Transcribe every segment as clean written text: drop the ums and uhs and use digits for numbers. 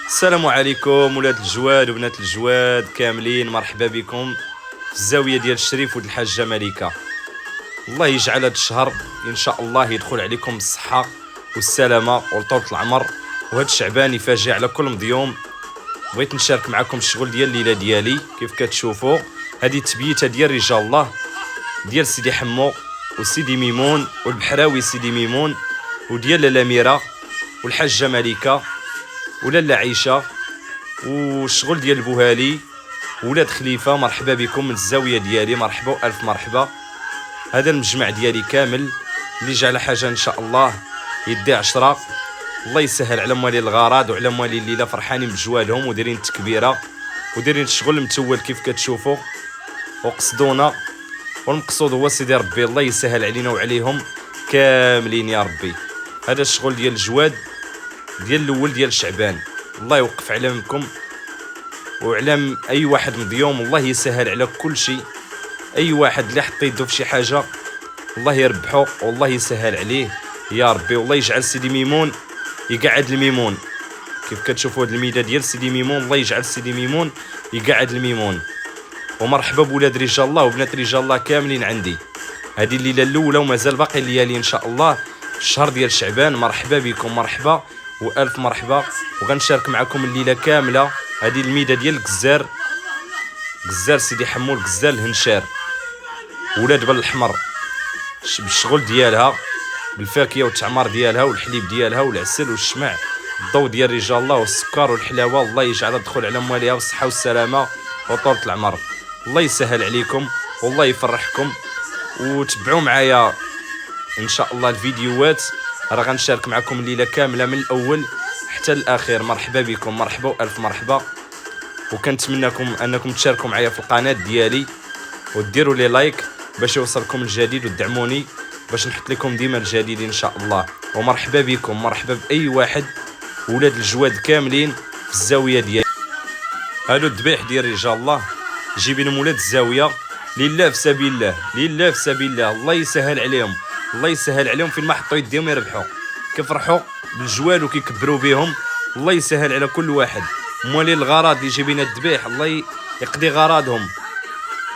السلام عليكم ولاد الجواد وبنات الجواد كاملين، مرحبا بكم في الزاويه ديال الشريف ولد الحاجه ملكه. الله يجعل هذا الشهر ان شاء الله يدخل عليكم بالصحه والسلامه وطولة العمر، وهذا الشعبان يفاجئ على كل مضيوم. بغيت نشارك معكم الشغل ديال الليله ديالي. كيف كتشوفوا هذه تبييته ديال رجال الله ديال سيدي حمو وسيدي ميمون والبحراوي سيدي ميمون وديال الاميره والحاجه ملكه ولاله عيشه والشغل ديال البوهالي ولاد خليفه. مرحبا بكم من الزاويه ديالي، مرحبا والف مرحبا. هذا المجمع ديالي كامل اللي جا على حاجه ان شاء الله يدي 10. الله يسهل على موالي الغراض وعلى موالي الليله، فرحانين بجوالهم ودايرين التكبيره ودايرين الشغل متول كيف كتشوفوا وقصدونا، والمقصود هو سيدي ربي الله يسهل علينا وعليهم كاملين يا ربي. هذا الشغل ديال الجواد ديال الاول ديال شعبان، الله يوقف علامكم وعلام اي واحد مضيوم، الله يسهل على كل شيء. اي واحد اللي حط يدو في شي حاجه الله يربحه والله يسهل عليه يا ربي، والله يجعل سيدي ميمون يقعد الميمون. كيف كتشوفوا هذه الميده ديال سيدي ميمون، الله يجعل سيدي ميمون يقعد الميمون. ومرحبا بولاد رجال الله وبنات رجال الله كاملين عندي. هذه الليله الاولى ومازال باقي الليالي ان شاء الله في الشهر ديال شعبان. مرحبا بكم، مرحبا والف مرحبا. وغنشارك معكم الليله كامله هذه الميده ديال القزار، قزار سيدي حمو القزار الهنشار ولاد بل الحمر بالشغل ديالها بالفاكهه والتعمار ديالها والحليب ديالها والعسل والشمع، الضو ديال رجال الله والسكر والحلاوه. الله يجعلها تدخل على مواليها بالصحه والسلامه وطولة العمر. الله يسهل عليكم والله يفرحكم، وتبعوا معايا ان شاء الله الفيديوهات، راه غنشارك معكم الليله كامله من الاول حتى الاخير. مرحبا بكم، مرحبا والف مرحبا. وكنتمنىكم انكم تشاركوا معايا في القناه ديالي وديروا لي لايك باش يوصلكم الجديد وتدعموني باش نحط لكم ديما الجديد ان شاء الله. ومرحبا بكم، مرحبا باي واحد ولاد الجواد كاملين في الزاويه ديالي. هادو الذبيح ديال رجال الله جايبينهم ولاد الزاويه لله في سبيل الله، لله في سبيل الله. الله يسهل عليهم، الله يسهل عليهم فين ما حطوا يديهم يربحوا، كيفرحوا بالجوال وكيكبروا بهم. الله يسهل على كل واحد. موالي الغراض اللي جايبين الذبيح الله يقضي غراضهم،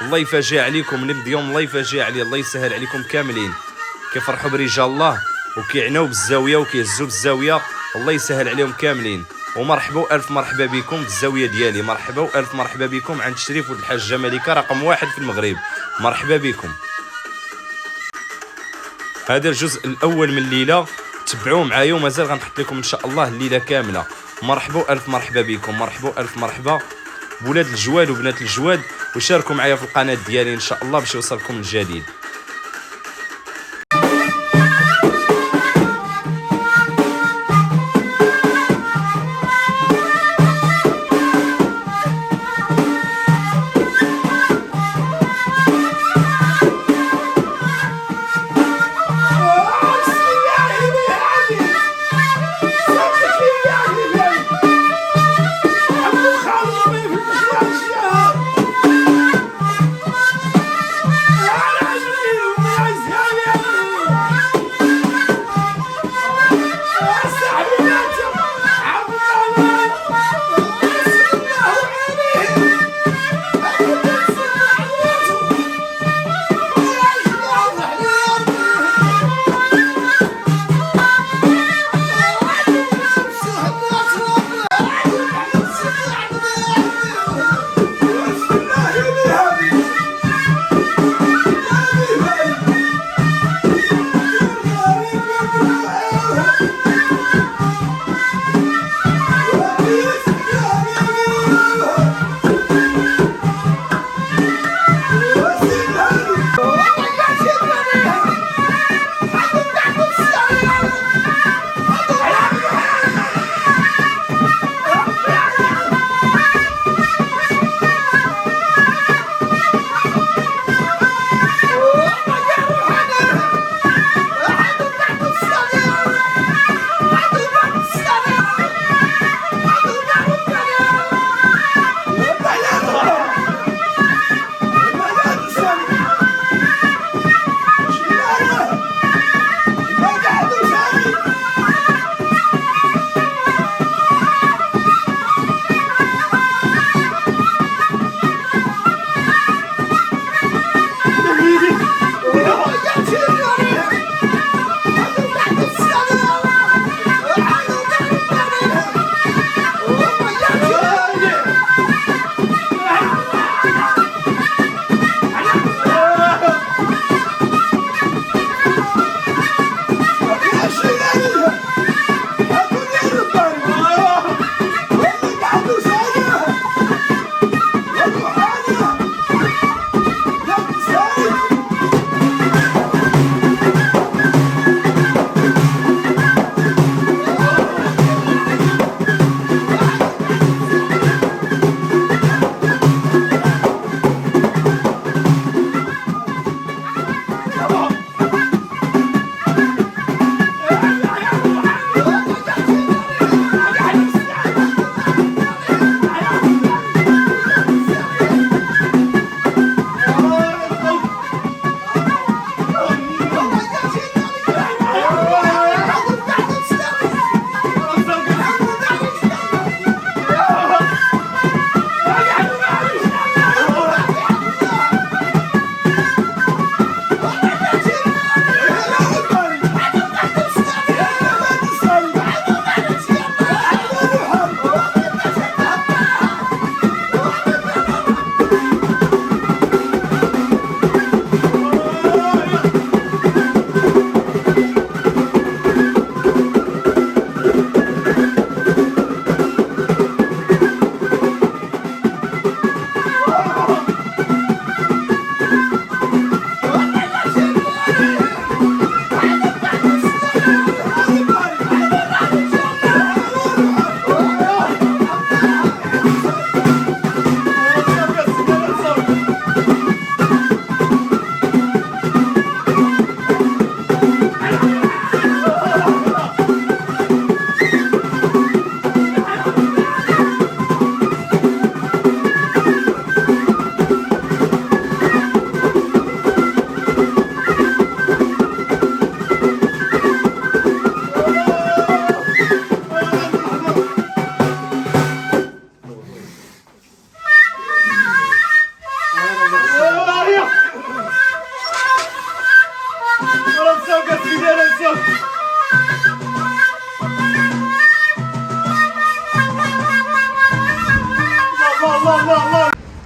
الله يفاجئ عليكم اللي مديوم، الله يفاجئ عليه، الله يسهل عليكم كاملين. كيفرحوا برجال الله وكيعناو بالزاويه وكيهزوا بالزاويه، الله يسهل عليهم كاملين. ومرحبا والف مرحبا بكم في الزاويه ديالي، مرحبا والف مرحبا بكم عند الشريف ولد الحاجه ملكه رقم 1 في المغرب. مرحبا بكم. هذا الجزء الاول من الليله، تبعوه معايا ومازال غنحط لكم ان شاء الله الليله كامله. مرحبا والف مرحبا بكم، مرحبا والف مرحبا بولاد الجواد وبنات الجواد، وشاركوا معايا في القناه ديالي ان شاء الله باش يوصلكم الجديد.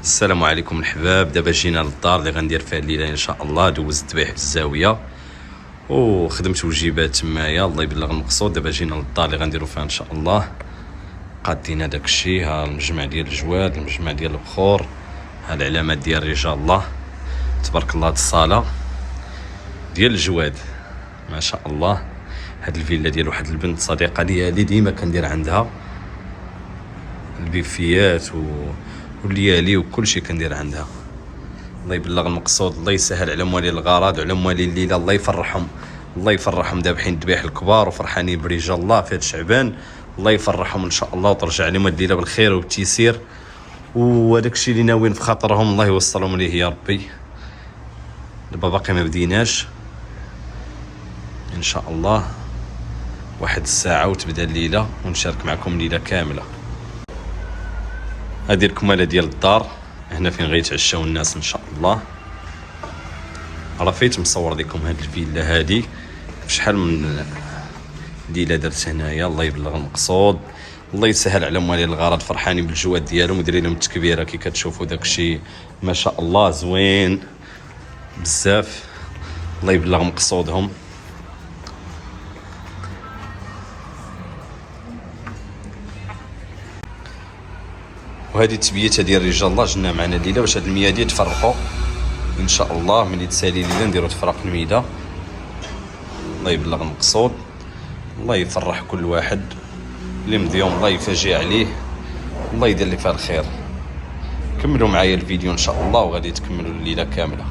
السلام عليكم الحباب. دابا جينا للدار اللي غندير فيها الليله ان شاء الله. دوزت بيه في الزاويه وخدمت وجيبات تمايا، الله يبلغ المقصود. دابا جينا للدار اللي غنديروا فيها ان شاء الله. قادين هذاك الشيء، ها المجمع ديال الجواد، المجمع ديال البخور، ها العلامات ديال رجال الله، تبارك الله. هاد الصاله ديال الجواد ما شاء الله. هاد الفيلا ديال واحد البنت صديقه ديالي ديما كندير عندها البيفيات والليالي وكل شيء كندير عندها. الله يبلغ المقصود، الله يسهل على موالي الغراض وعلى موالي الليله، الله يفرحهم، الله يفرحهم. ذابحين الذبائح الكبار وفرحانين برجال الله في هاد شعبان، الله يفرحهم ان شاء الله وترجع عليهم الليله بالخير والتيسير. وهذاك الشيء اللي ناويين في خاطرهم الله يوصلهم ليه يا ربي. دابا باقي ما بديناش ان شاء الله، واحد الساعه وتبدا الليله ونشارك معكم الليله كامله. هذه الكماله ديال الدار هنا فين غيتعشاو الناس ان شاء الله. راه فايت مصور لكم هاد الفيلا هادي فشحال من ليله درت هنايا. الله يبلغ المقصود، الله يسهل على موالي الغرض، فرحانين بالجواد ديالهم ودايرين لهم التكبيره كي كتشوفوا داكشي ما شاء الله زوين بزاف. الله يبلغ مقصودهم. وهذه تبييتها ديال رجال الله جنا معنا الليله باش هاد المياه دي تفرقوا ان شاء الله. ملي تسالي الليله نديروا تفرق الميده. الله يبلغ المقصود، الله يفرح كل واحد اللي مضيوم، الله يفاجئ عليه، الله يدير اللي فيها الخير. كملوا معايا الفيديو ان شاء الله وغادي تكملوا الليله كامله.